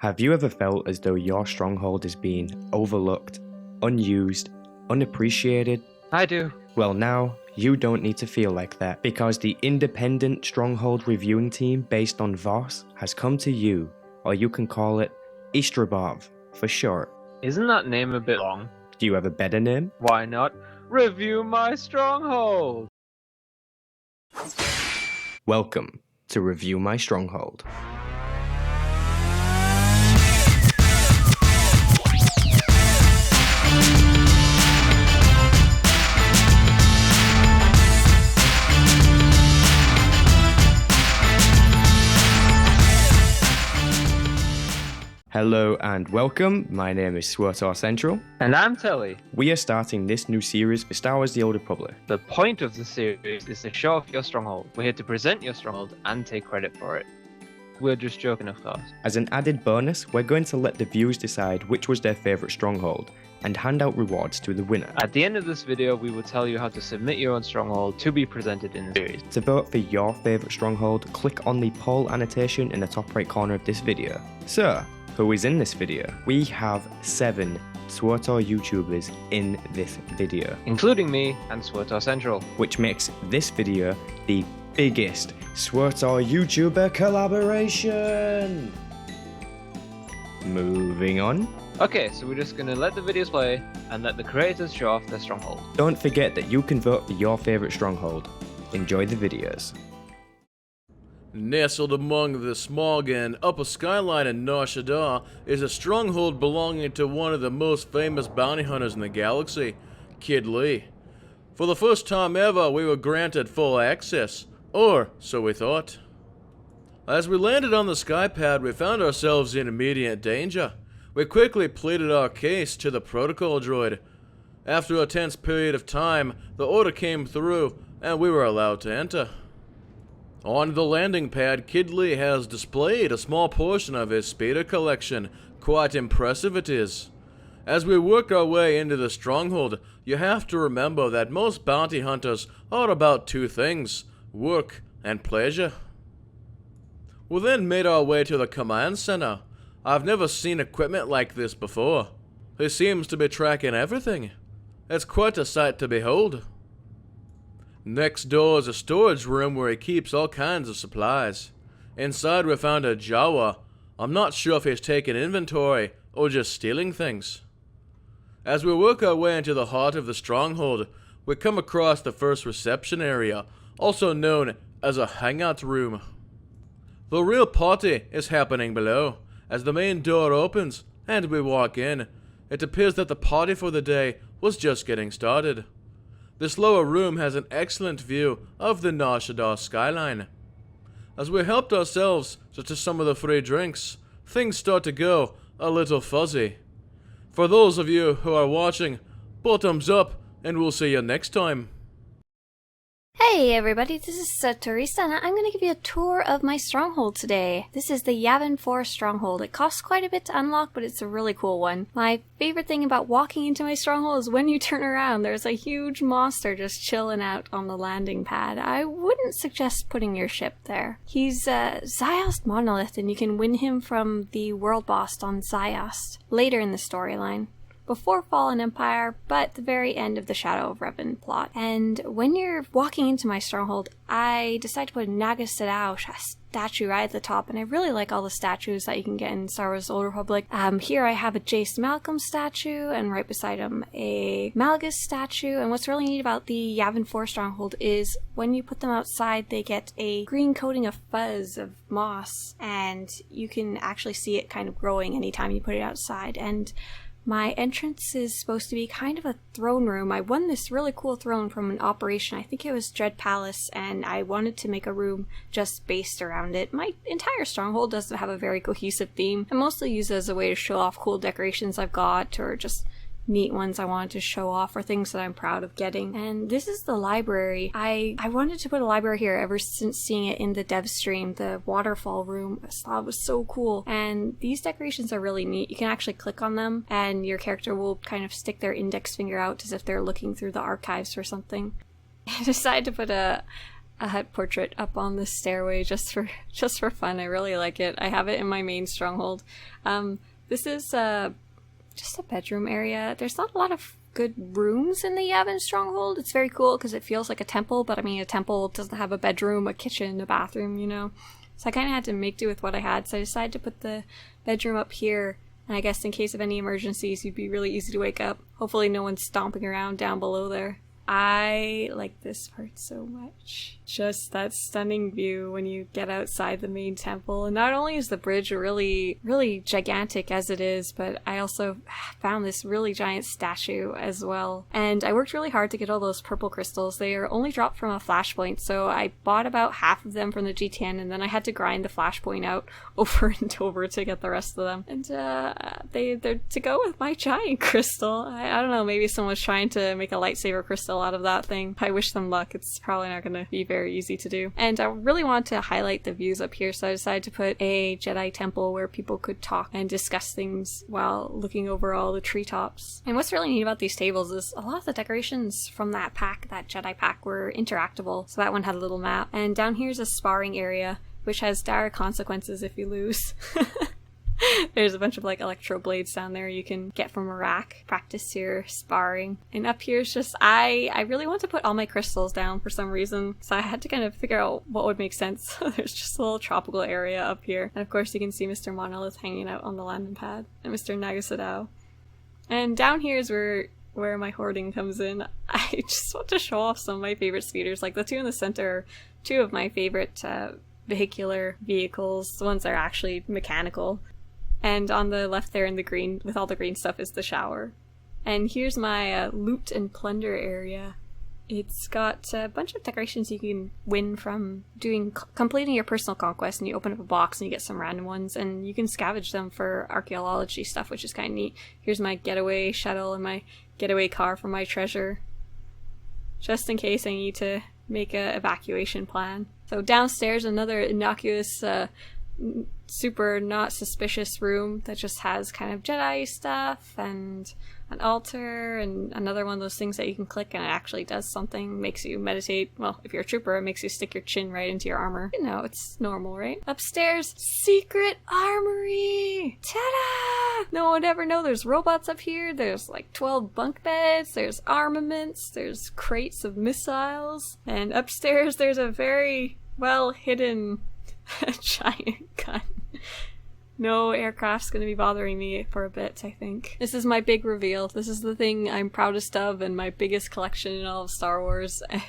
Have you ever felt as though your stronghold is being overlooked, unused, unappreciated? I do. Well, now you don't need to feel like that, because the independent Stronghold reviewing team based on Voss has come to you, or you can call it Istrabov for short. Isn't that name a bit long? Do you have a better name? Why not review My Stronghold? Welcome to Review My Stronghold. Hello and welcome, my name is SWTOR Central. And I'm Telly. We are starting this new series for Star Wars The Old Republic. The point of the series is to show off your stronghold. We're here to present your stronghold and take credit for it. We're just joking, of course. As an added bonus, we're going to let the viewers decide which was their favourite stronghold, and hand out rewards to the winner. At the end of this video, we will tell you how to submit your own stronghold to be presented in the series. To vote for your favourite stronghold, click on the poll annotation in the top right corner of this video. So, who is in this video? We have 7 SWTOR YouTubers in this video, Including me and SWTOR Central. which makes this video the biggest SWTOR YouTuber collaboration. Moving on. Okay, so we're just gonna let the videos play and let the creators show off their stronghold. Don't forget that you can vote for your favourite stronghold. Enjoy the videos. Nestled among the smog and upper skyline in Nar Shaddaa is a stronghold belonging to one of the most famous bounty hunters in the galaxy, Kid Lee. For the first time ever, we were granted full access, or so we thought. As we landed on the skypad, we found ourselves in immediate danger. We quickly pleaded our case to the protocol droid. After a tense period of time, the order came through, and we were allowed to enter. On the landing pad, Kid Lee has displayed a small portion of his speeder collection. Quite impressive it is. As we work our way into the stronghold, you have to remember that most bounty hunters are about 2 things: work and pleasure. We then made our way to the command center. I've never seen equipment like this before. He seems to be tracking everything. It's quite a sight to behold. Next door is a storage room where he keeps all kinds of supplies. Inside we found a Jawa. I'm not sure if he's taking inventory or just stealing things. As we work our way into the heart of the stronghold, we come across the first reception area, also known as a hangout room. The real party is happening below. As the main door opens and we walk in, it appears that the party for the day was just getting started. This lower room has an excellent view of the Nar Shaddaa skyline. As we helped ourselves to some of the free drinks, things start to go a little fuzzy. For those of you who are watching, bottoms up, and we'll see you next time. Hey everybody, this is Teresa, and I'm going to give you a tour of my stronghold today. This is the Yavin 4 stronghold. It costs quite a bit to unlock, but it's a really cool one. My favorite thing about walking into my stronghold is when you turn around, there's a huge monster just chilling out on the landing pad. I wouldn't suggest putting your ship there. He's Ziost Monolith, and you can win him from the world boss on Ziost later in the storyline. Before Fallen Empire, but the very end of the Shadow of Revan plot. And when you're walking into my stronghold, I decided to put a Nar Shaddaa statue right at the top, and I really like all the statues that you can get in Star Wars The Old Republic. Here I have a Jace Malcolm statue, and right beside him a Malgus statue. And what's really neat about the Yavin 4 stronghold is when you put them outside, they get a green coating of fuzz, of moss, and you can actually see it kind of growing anytime you put it outside. And my entrance is supposed to be kind of a throne room. I won this really cool throne from an operation, I think it was Dread Palace, and I wanted to make a room just based around it. My entire stronghold doesn't have a very cohesive theme. I mostly use it as a way to show off cool decorations I've got, or just neat ones I wanted to show off, or things that I'm proud of getting. And this is the library. I wanted to put a library here ever since seeing it in the dev stream, the waterfall room. I thought it was so cool. And these decorations are really neat. You can actually click on them and your character will kind of stick their index finger out as if they're looking through the archives or something. I decided to put a a hut portrait up on the stairway just for fun. I really like it. I have it in my main stronghold. This is just a bedroom area. There's not a lot of good rooms in the Yavin stronghold. It's very cool because it feels like a temple, but I mean a temple doesn't have a bedroom, a kitchen, a bathroom, you know. So I kind of had to make do with what I had. So I decided to put the bedroom up here. And I guess in case of any emergencies, you'd be really easy to wake up. Hopefully no one's stomping around down below there. I like this part so much. Just that stunning view when you get outside the main temple. And not only is the bridge really, really gigantic as it is, but I also found this really giant statue as well. And I worked really hard to get all those purple crystals. They are only dropped from a flashpoint, so I bought about half of them from the G10, and then I had to grind the flashpoint out over and over to get the rest of them. And they're to go with my giant crystal. I don't know, maybe someone's trying to make a lightsaber crystal out of that thing. I wish them luck. It's probably not going to be very easy to do. And I really want to highlight the views up here, so I decided to put a Jedi temple where people could talk and discuss things while looking over all the treetops. And what's really neat about these tables is a lot of the decorations from that pack, that Jedi pack, were interactable. So that one had a little map. And down here's a sparring area, which has dire consequences if you lose. There's a bunch of like electro blades down there you can get from a rack. Practice your sparring. And up here's just, I really want to put all my crystals down for some reason, so I had to kind of figure out what would make sense. There's just a little tropical area up here. And of course you can see Mr. Monolith hanging out on the landing pad, and Mr. Nagasadao. And down here is where my hoarding comes in. I just want to show off some of my favorite speeders. Like the two in the center are two of my favorite vehicular vehicles. The ones that are actually mechanical. And on the left there in the green, with all the green stuff, is the shower. And here's my loot and plunder area. It's got a bunch of decorations you can win from completing your personal conquest, and you open up a box and you get some random ones, and you can scavenge them for archaeology stuff, which is kind of neat. Here's my getaway shuttle and my getaway car for my treasure, just in case I need to make an evacuation plan. So downstairs, another innocuous super not suspicious room that just has kind of Jedi stuff and an altar and another one of those things that you can click and it actually does something, makes you meditate. Well, if you're a trooper, it makes you stick your chin right into your armor. You know, it's normal, right? Upstairs, secret armory! Ta-da! No one would ever know there's robots up here. There's like 12 bunk beds, there's armaments, there's crates of missiles, and upstairs there's a very well hidden giant gun. No aircraft's gonna be bothering me for a bit, I think. This is my big reveal. This is the thing I'm proudest of and my biggest collection in all of Star Wars, and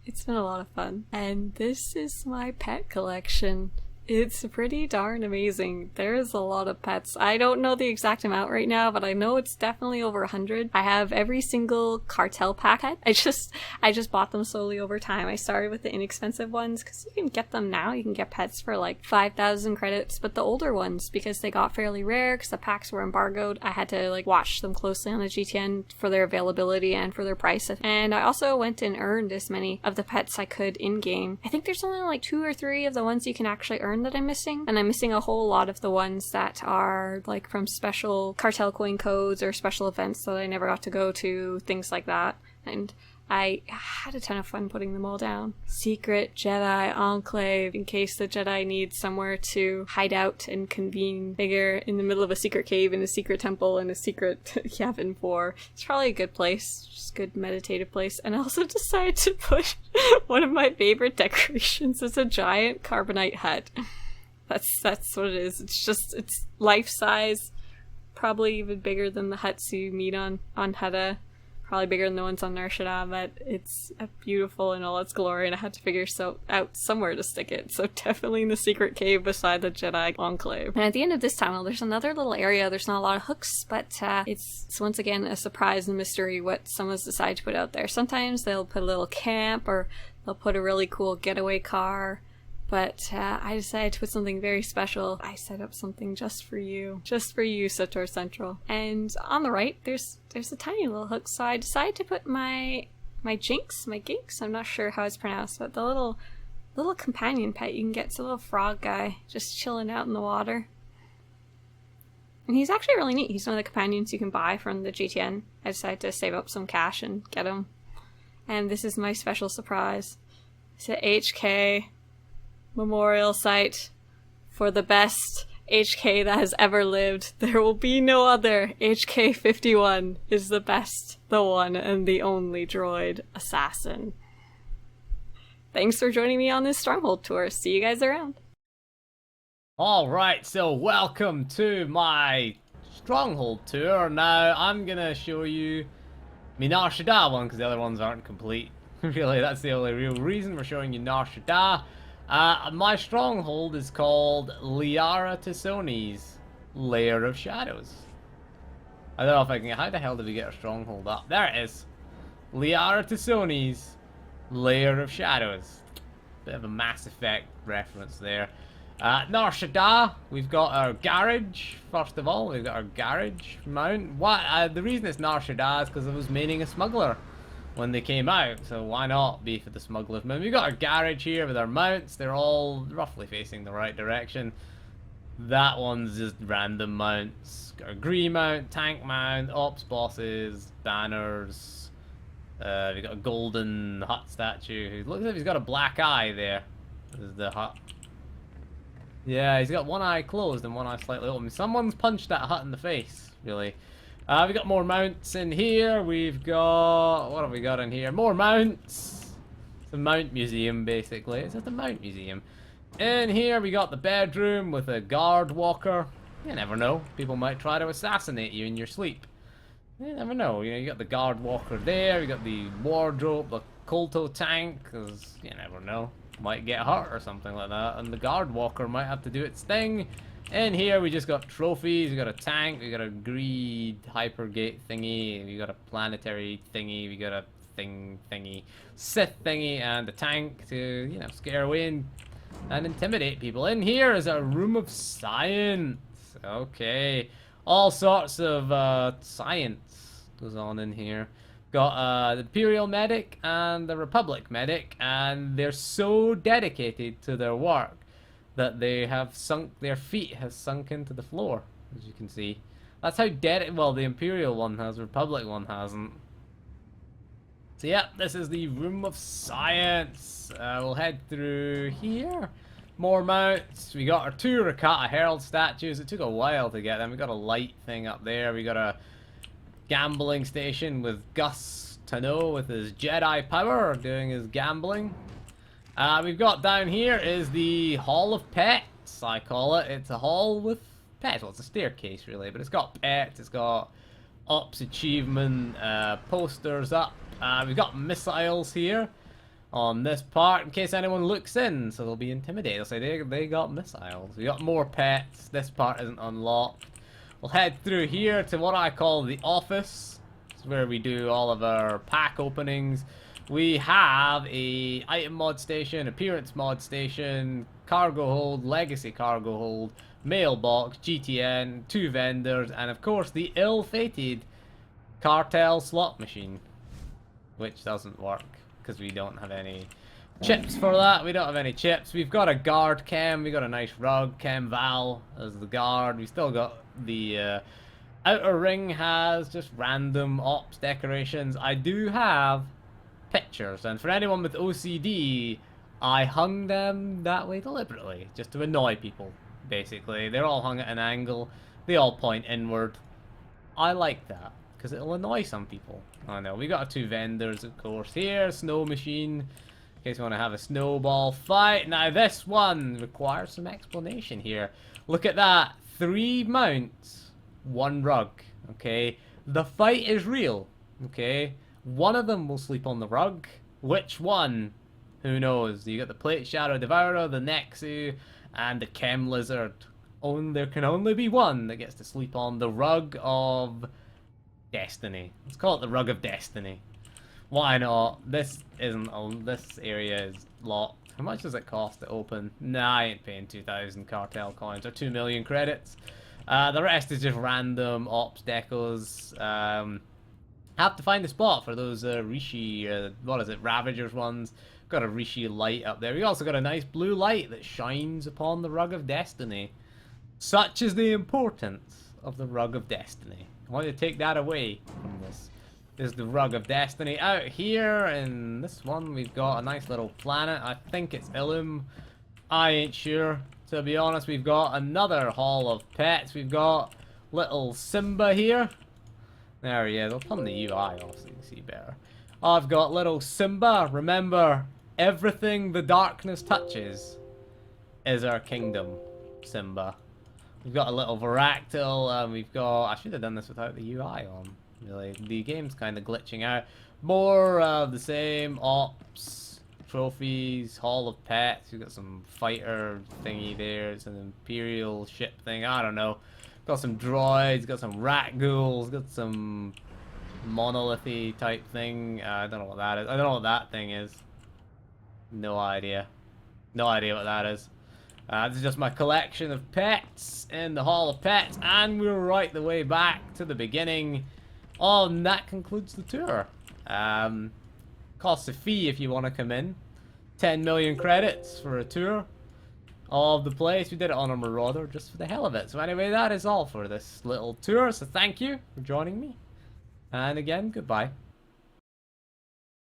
it's been a lot of fun. And this is my pet collection. It's pretty darn amazing. There's a lot of pets. I don't know the exact amount right now, but I know it's definitely over 100. I have every single cartel pack pet. I just bought them slowly over time. I started with the inexpensive ones because you can get them now. You can get pets for like 5,000 credits, but the older ones, because they got fairly rare because the packs were embargoed, I had to like watch them closely on the GTN for their availability and for their price. And I also went and earned as many of the pets I could in-game. I think there's only like 2 or 3 of the ones you can actually earn that I'm missing, and I'm missing a whole lot of the ones that are like from special cartel coin codes or special events that I never got to go to, things like that. And I had a ton of fun putting them all down. Secret Jedi Enclave, in case the Jedi need somewhere to hide out and convene bigger in the middle of a secret cave in a secret temple in a secret Yavin 4. It's probably a good place, just a good meditative place. And I also decided to put one of my favorite decorations as a giant carbonite hut. That's what it is. It's life-size, probably even bigger than the huts you meet on Shaddaa. Probably bigger than the ones on Nar Shaddaa, but it's beautiful in all its glory, and I had to figure out somewhere to stick it. So definitely in the secret cave beside the Jedi Enclave. And at the end of this tunnel, there's another little area. There's not a lot of hooks, but it's once again a surprise and mystery what someone's decided to put out there. Sometimes they'll put a little camp, or they'll put a really cool getaway car. But I decided to put something very special. I set up something just for you, SWTOR Central. And on the right, there's a tiny little hook. So I decided to put my Ginks, I'm not sure how it's pronounced, but the little companion pet you can get. It's a little frog guy just chilling out in the water. And he's actually really neat. He's one of the companions you can buy from the GTN. I decided to save up some cash and get him. And this is my special surprise. to HK memorial site for the best HK that has ever lived. There will be no other. HK-51 is the best, the one and the only droid assassin. Thanks for joining me on this Stronghold tour. See you guys around. Alright, so welcome to my Stronghold tour. Now, I'm gonna show you my Nar Shaddaa one, because the other ones aren't complete. Really, that's the only real reason we're showing you Nar Shaddaa. My Stronghold is called Liara T'Soni's Lair of Shadows. I don't know if I can... How the hell did we get a Stronghold up? There it is. Liara T'Soni's Lair of Shadows. Bit of a Mass Effect reference there. Nar Shaddaa, we've got our garage. First of all, we've got our garage mount. The reason it's Nar Shaddaa is because I was maining a smuggler when they came out, so why not be for the smuggler's mount? We've got our garage here with our mounts. They're all roughly facing the right direction. That one's just random mounts. Got our green mount, tank mount, ops bosses, banners. We've got a golden hut statue who looks like he's got a black eye there. This is the hut. Yeah, he's got one eye closed and one eye slightly open. Someone's punched that hut in the face, really. We've got more mounts in here. We've got... What have we got in here? More mounts. It's a mount museum, basically. It's just a mount museum. In here, we got the bedroom with a guard walker. You never know. People might try to assassinate you in your sleep. You never know. You know, you got the guard walker there. You got the wardrobe, the Kolto tank, because you never know. Might get hurt or something like that, and the guard walker might have to do its thing. In here we just got trophies. We got a tank, we got a greed hypergate thingy, we got a planetary thingy, we got a thingy Sith thingy, and a tank to, you know, scare away and intimidate people. In here is a room of science. Okay, all sorts of science goes on in here. Got the Imperial medic and the Republic medic, and they're so dedicated to their work that they have their feet has sunk into the floor, as you can see. That's how well, the Imperial one has, the Republic one hasn't. So yeah, this is the room of science. We'll head through here. More mounts. We got our two Rakata Herald statues. It took a while to get them. We got a light thing up there. We got a gambling station with Gus Tano with his Jedi power doing his gambling. We've got down here is the Hall of Pets, I call it. It's a hall with pets. Well, it's a staircase really, but it's got pets, it's got ops achievement posters up. We've got missiles here on this part in case anyone looks in, so they'll be intimidated. They'll say they got missiles. We got more pets. This part isn't unlocked. We'll head through here to what I call the office. It's where we do all of our pack openings. We have a item mod station, appearance mod station, cargo hold, legacy cargo hold, mailbox, GTN, 2 vendors, and of course the ill-fated cartel slot machine, which doesn't work because we don't have any chips for that. We don't have any chips. We've got a guard cam. We got a nice rug. Cam Val as the guard. We still got the outer ring has just random ops decorations. I do have pictures, and for anyone with OCD, I hung them that way deliberately just to annoy people. Basically, they're all hung at an angle. They all point inward. I like that because it'll annoy some people. I know. We got 2 vendors, of course. Here, snow machine. In case you want to have a snowball fight. Now this one requires some explanation here. Look at that. 3 mounts, 1 rug. Okay. The fight is real. Okay. One of them will sleep on the rug. Which one? Who knows? You got the Plate Shadow Devourer, the Nexu, and the Chem Lizard. There can only be one that gets to sleep on the rug of destiny. Let's call it the rug of destiny. Why not? This area is locked. How much does it cost to open? Nah, I ain't paying 2,000 cartel coins or 2 million credits. The rest is just random ops decos. Have to find a spot for those Rishi, what is it, Ravagers ones. Got a Rishi light up there. We also got a nice blue light that shines upon the Rug of Destiny. Such is the importance of the Rug of Destiny. I want to take that away from this There's the Rug of Destiny. Out here in this one, we've got a nice little planet. I think it's Illum. I ain't sure. To be honest, we've got another Hall of Pets. We've got little Simba here. There he is. I'll turn the UI off so you can see better. I've got little Simba. Remember, everything the darkness touches is our kingdom, Simba. We've got a little Varactyl, and we've got... I should have done this without the UI on. Really, the game's kind of glitching out. More of the same ops, trophies, Hall of Pets. We've got some fighter thingy there. It's an Imperial ship thing. I don't know. Got some droids. Got some rat ghouls. Got some monolithy type thing. I don't know what that is. I don't know what that thing is. No idea. No idea what that is. This is just my collection of pets in the Hall of Pets, and we're right the way back to the beginning. Oh, and that concludes the tour. Costs a fee if you want to come in. 10 million credits for a tour of the place. We did it on a Marauder just for the hell of it. So anyway, that is all for this little tour. So thank you for joining me. And again, goodbye.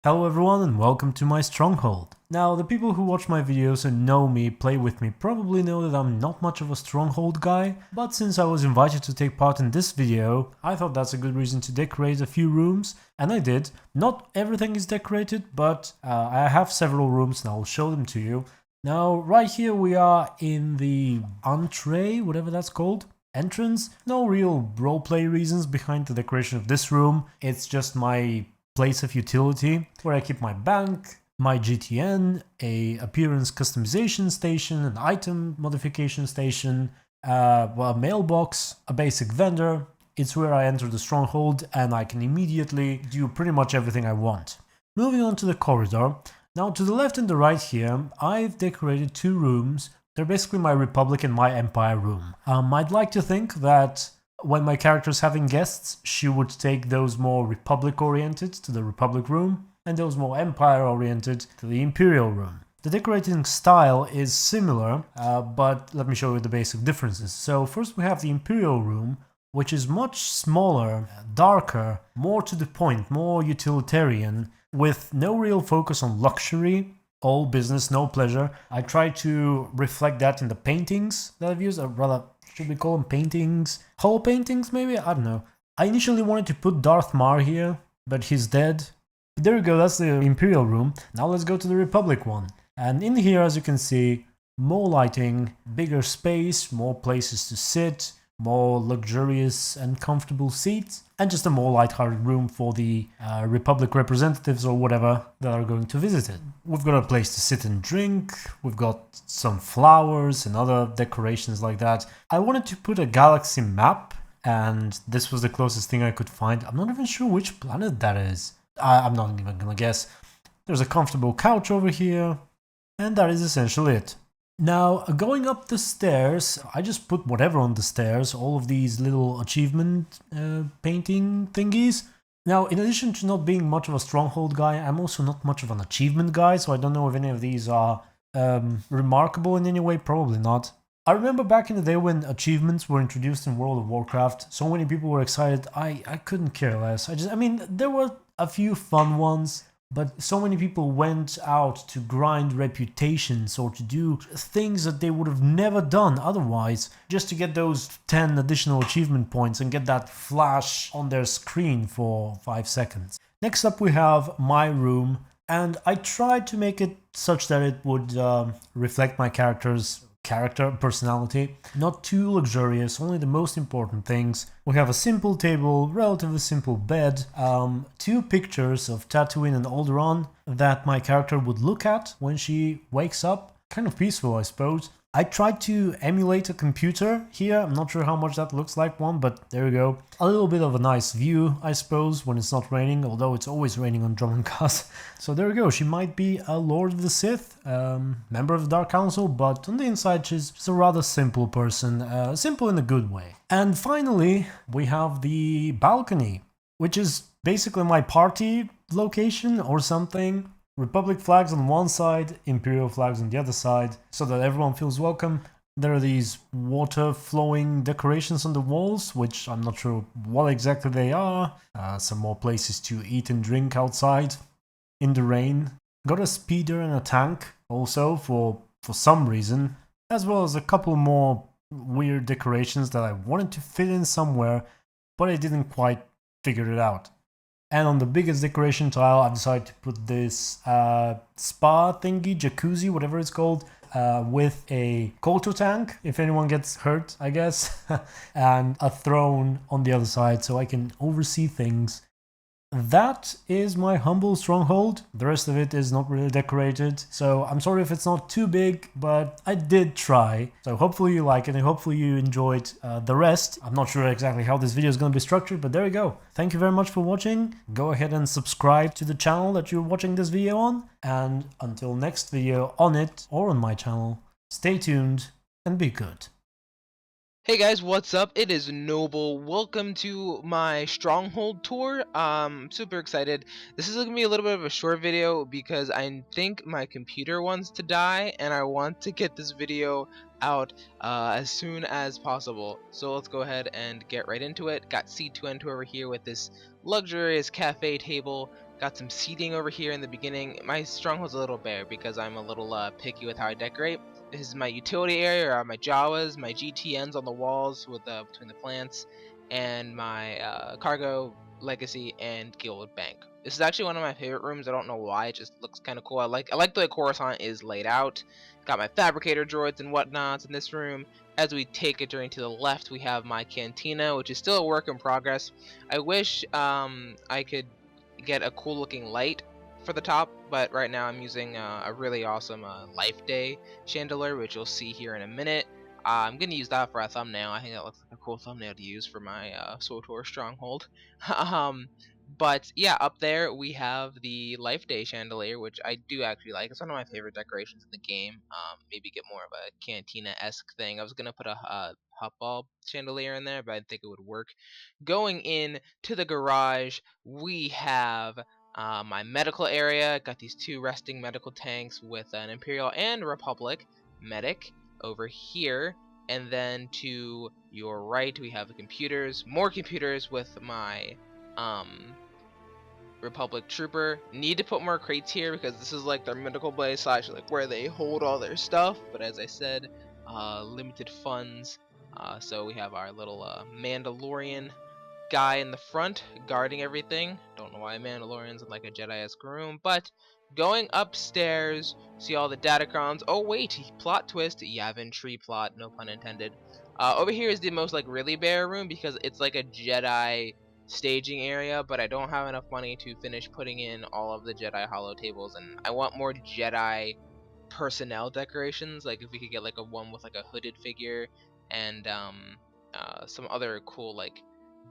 Hello everyone and welcome to My Stronghold. Now, the people who watch my videos and know me, play with me, probably know that I'm not much of a Stronghold guy, but since I was invited to take part in this video, I thought that's a good reason to decorate a few rooms, and I did. Not everything is decorated, but I have several rooms and I'll show them to you. Now, right here we are in the entree, whatever that's called. Entrance. No real roleplay reasons behind the decoration of this room, it's just my place of utility, where I keep my bank, my GTN, a appearance customization station, an item modification station, well, a mailbox, a basic vendor. It's where I enter the stronghold and I can immediately do pretty much everything I want. Moving on to the corridor. Now to the left and the right here, I've decorated two rooms. They're basically my Republic and my Empire room. I'd like to think that when my character's having guests, she would take those more Republic-oriented to the Republic room, and those more Empire-oriented to the Imperial room. The decorating style is similar, but let me show you the basic differences. So first we have the Imperial room, which is much smaller, darker, more to the point, more utilitarian, with no real focus on luxury. All business, no pleasure. I try to reflect that in the paintings that I've used, or rather, should we call them paintings? Hall paintings, maybe? I don't know. I initially wanted to put Darth Mar here, but he's dead. There we go, that's the Imperial room. Now let's go to the Republic one. And in here, as you can see, more lighting, bigger space, more places to sit, more luxurious and comfortable seats, and just a more light-hearted room for the Republic representatives or whatever that are going to visit it. We've got a place to sit and drink, we've got some flowers and other decorations like that. I wanted to put a galaxy map, and this was the closest thing I could find. I'm not even sure which planet that is. I'm not even gonna guess. There's a comfortable couch over here, and that is essentially it. Now, going up the stairs, I just put whatever on the stairs, all of these little achievement painting thingies. Now, in addition to not being much of a stronghold guy, I'm also not much of an achievement guy, so I don't know if any of these are remarkable in any way, probably not. I remember back in the day when achievements were introduced in World of Warcraft, so many people were excited, I couldn't care less. I mean, there were a few fun ones, but so many people went out to grind reputations or to do things that they would have never done otherwise, just to get those 10 additional achievement points and get that flash on their screen for 5 seconds. Next up we have my room, and I tried to make it such that it would reflect my character's personality. Not too luxurious, only the most important things. We have a simple table, relatively simple bed, 2 pictures of Tatooine and Alderaan that my character would look at when she wakes up. Kind of peaceful, I suppose. I tried to emulate a computer here. I'm not sure how much that looks like one, but there we go. A little bit of a nice view, I suppose, when it's not raining, although it's always raining on Drummondcast. So there we go. She might be a Lord of the Sith, member of the Dark Council, but on the inside she's a rather simple person, simple in a good way. And finally, we have the balcony, which is basically my party location or something. Republic flags on one side, Imperial flags on the other side, so that everyone feels welcome. There are these water flowing decorations on the walls, which I'm not sure what exactly they are. Some more places to eat and drink outside in the rain. Got a speeder and a tank also for some reason, as well as a couple more weird decorations that I wanted to fit in somewhere, but I didn't quite figure it out. And on the biggest decoration tile, I've decided to put this spa thingy, jacuzzi, whatever it's called, with a Kolto tank, if anyone gets hurt, I guess, and a throne on the other side so I can oversee things. That is my humble stronghold. The rest of it is not really decorated, so I'm sorry if it's not too big, but I did try. So hopefully you like it and hopefully you enjoyed the rest. I'm not sure exactly how this video is going to be structured, but there you go. Thank you very much for watching. Go ahead and subscribe to the channel that you're watching this video on. And until next video on it or on my channel, stay tuned and be good. Hey guys, what's up? It is Noble. Welcome to my Stronghold tour. Super excited. This is gonna be a little bit of a short video because I think my computer wants to die and I want to get this video out as soon as possible. So let's go ahead and get right into it. Got C2N2 over here with this luxurious cafe table. Got some seating over here in the beginning. My Stronghold's a little bare because I'm a little picky with how I decorate. This is my utility area, or my Jawas, my GTNs on the walls with between the plants, and my cargo, legacy, and guild bank. This is actually one of my favorite rooms. I don't know why. It just looks kind of cool. I like the way Coruscant is laid out. Got my fabricator droids and whatnots in this room. As we take a journey to the left, we have my cantina, which is still a work in progress. I wish I could get a cool looking light for the top, but right now I'm using a really awesome Life Day chandelier, which you'll see here in a minute. I'm gonna use that for a thumbnail. I think that looks like a cool thumbnail to use for my SWTOR Stronghold. But yeah, up there we have the Life Day chandelier, which I do actually like. It's one of my favorite decorations in the game. Maybe get more of a cantina-esque thing. I was gonna put a hot bulb chandelier in there, but I didn't think it would work. Going in to the garage, we have my medical area. Got these two resting medical tanks with an Imperial and Republic medic over here. And then to your right, we have the computers, more computers with my Republic trooper. Need to put more crates here because this is like their medical base slash like where they hold all their stuff. But as I said, limited funds. So we have our little Mandalorian guy in the front guarding everything. Don't know why Mandalorian's in like a Jedi-esque room, but going upstairs, see all the datacrons. Oh wait, plot twist, Yavin tree plot, no pun intended. Over here is the most like really bare room because it's like a Jedi staging area, but I don't have enough money to finish putting in all of the Jedi holo tables, and I want more Jedi personnel decorations. Like if we could get like a one with like a hooded figure and some other cool like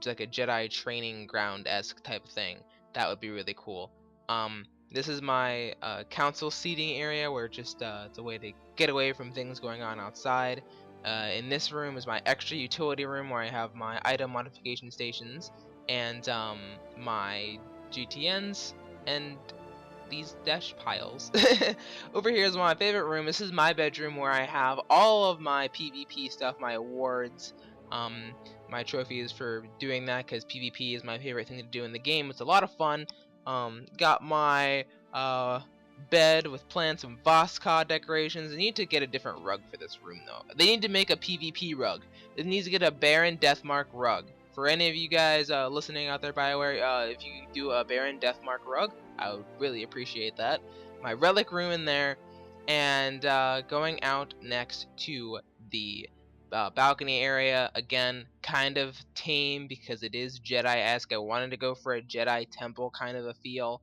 a Jedi training ground-esque type of thing, that would be really cool. This is my council seating area where just it's a way to get away from things going on outside. In this room is my extra utility room where I have my item modification stations and my GTNs and these dash piles. Over here is my favorite room. This is my bedroom where I have all of my PvP stuff, my awards, my trophies for doing that because PvP is my favorite thing to do in the game. It's a lot of fun. Got my bed with plants and Voskod decorations. They need to get a different rug for this room though. They need to make a PvP rug. It needs to get a Baron Deathmark rug. For any of you guys listening out there, BioWare, if you do a Baron Deathmark rug, I would really appreciate that. My relic room in there, and going out next to the balcony area. Again, kind of tame because it is Jedi-esque. I wanted to go for a Jedi temple kind of a feel,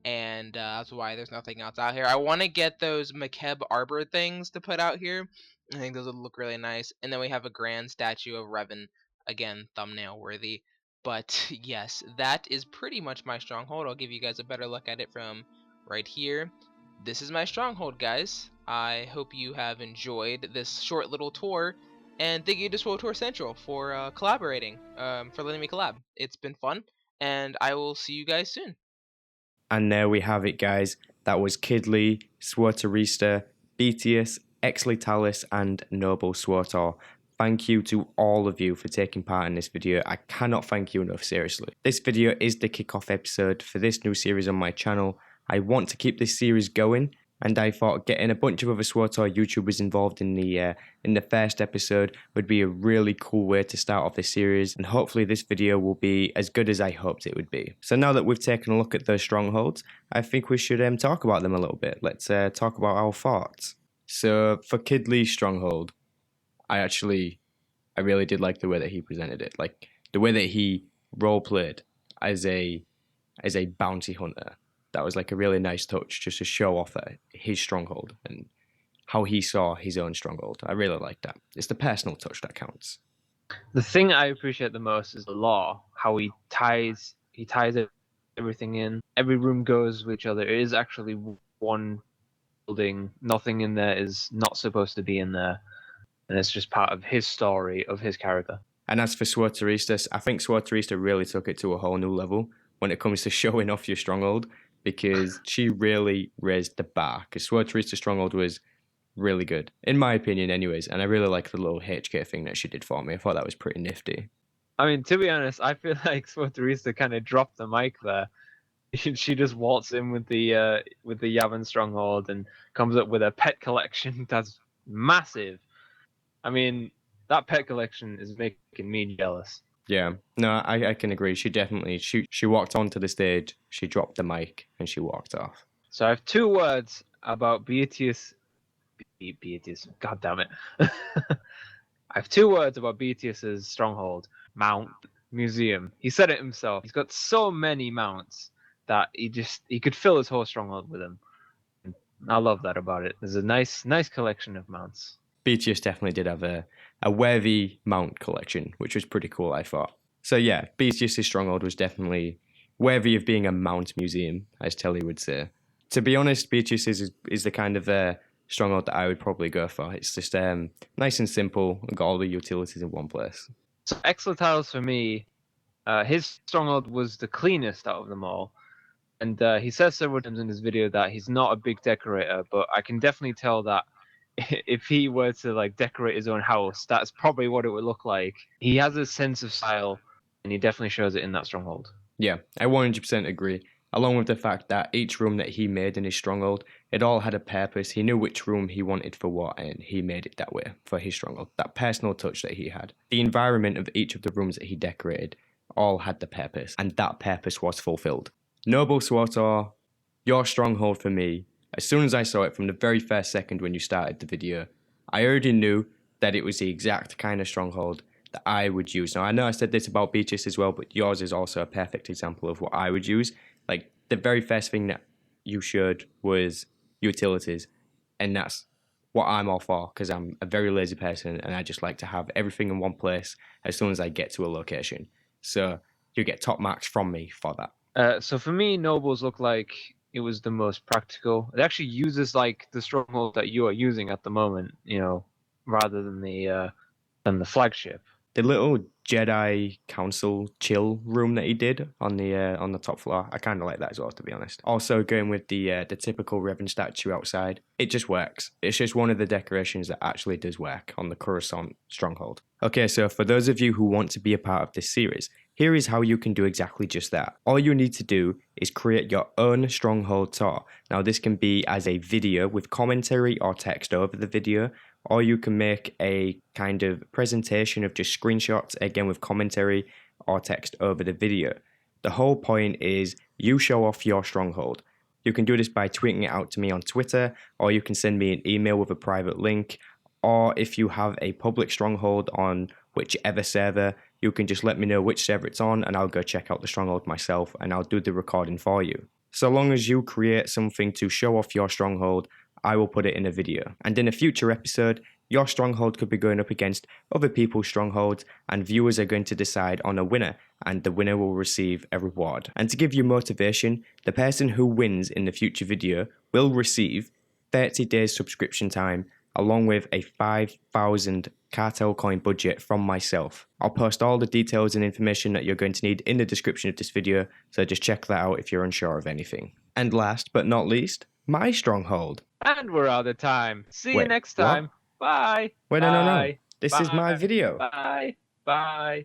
and that's why there's nothing else out here. I want to get those Makeb Arbor things to put out here. I think those would look really nice. And then we have a grand statue of Revan. Again, thumbnail worthy. But yes, that is pretty much my stronghold. I'll give you guys a better look at it from right here. This is my stronghold, guys. I hope you have enjoyed this short little tour. And thank you to SWTOR Central for collaborating, for letting me collab. It's been fun, and I will see you guys soon. And there we have it, guys. That was Kid Lee, SWTORista, BTS, Exlitalis and Noble SWTOR, thank you to all of you for taking part in this video. I cannot thank you enough, seriously. This video is the kickoff episode for this new series on my channel. I want to keep this series going, and I thought getting a bunch of other SWTOR YouTubers involved in the first episode would be a really cool way to start off this series, and hopefully this video will be as good as I hoped it would be. So now that we've taken a look at those strongholds, I think we should talk about them a little bit. Let's talk about our thoughts. So for Kid Lee's stronghold, I really did like the way that he presented it, like the way that he role played as a bounty hunter. That was like a really nice touch, just to show off his stronghold and how he saw his own stronghold. I really like that. It's the personal touch that counts. The thing I appreciate the most is the lore, how he ties everything in. Every room goes with each other. It is actually one building. Nothing in there is not supposed to be in there, and it's just part of his story, of his character. And as for SWTOR, I think SWTOR really took it to a whole new level when it comes to showing off your stronghold, because she really raised the bar, because SWTOR Stronghold was really good, in my opinion anyways, and I really like the little HK thing that she did for me. I thought that was pretty nifty. I mean, to be honest, I feel like SWTOR kind of dropped the mic there. She just waltzed in with the Yavin Stronghold and comes up with a pet collection that's massive. I mean, that pet collection is making me jealous. Yeah, no, I can agree. She definitely, she walked onto the stage, she dropped the mic, and she walked off. So I have 2 words about Beatius, god damn it. I have 2 words about Beatius's stronghold: mount, museum. He said it himself. He's got so many mounts that he could fill his whole stronghold with them. I love that about it. There's a nice collection of mounts. Beatius definitely did have a worthy mount collection, which was pretty cool, I thought. So yeah, Beatius' stronghold was definitely worthy of being a mount museum, as Telly would say. To be honest, Beatius is the kind of stronghold that I would probably go for. It's just nice and simple and got all the utilities in one place. So Exlitalis for me, his stronghold was the cleanest out of them all. And he says several times in his video that he's not a big decorator, but I can definitely tell that if he were to like decorate his own house, that's probably what it would look like. He has a sense of style, and he definitely shows it in that stronghold. Yeah, I 100% agree. Along with the fact that each room that he made in his stronghold, it all had a purpose. He knew which room he wanted for what, and he made it that way for his stronghold. That personal touch that he had. The environment of each of the rooms that he decorated all had the purpose, and that purpose was fulfilled. Noble SWTOR, your stronghold for me. As soon as I saw it from the very first second when you started the video, I already knew that it was the exact kind of stronghold that I would use. Now, I know I said this about Beatius as well, but yours is also a perfect example of what I would use. Like, the very first thing that you showed was utilities, and that's what I'm all for, because I'm a very lazy person, and I just like to have everything in one place as soon as I get to a location. So, you get top marks from me for that. So for me, Nobles look like it was the most practical. It actually uses like the stronghold that you are using at the moment, rather than the flagship. The little Jedi Council chill room that he did on the top floor, I kind of like that as well, to be honest. Also, going with the typical Revan statue outside, it just works. It's just one of the decorations that actually does work on the Coruscant stronghold. Okay, so for those of you who want to be a part of this series, here is how you can do exactly just that. All you need to do is create your own stronghold tour. Now, this can be as a video with commentary or text over the video, or you can make a kind of presentation of just screenshots, again with commentary or text over the video. The whole point is you show off your stronghold. You can do this by tweeting it out to me on Twitter, or you can send me an email with a private link, or if you have a public stronghold on whichever server, you can just let me know which server it's on and I'll go check out the stronghold myself and I'll do the recording for you. So long as you create something to show off your stronghold, I will put it in a video. And in a future episode, your stronghold could be going up against other people's strongholds, and viewers are going to decide on a winner, and the winner will receive a reward. And to give you motivation, the person who wins in the future video will receive 30 days subscription time, along with a 5,000 cartel coin budget from myself. I'll post all the details and information that you're going to need in the description of this video, so just check that out if you're unsure of anything. And last but not least, My Stronghold. And we're out of time. See you Wait, next what? time. Bye. Wait, Bye. no. This is my Bye. video. Bye. Bye.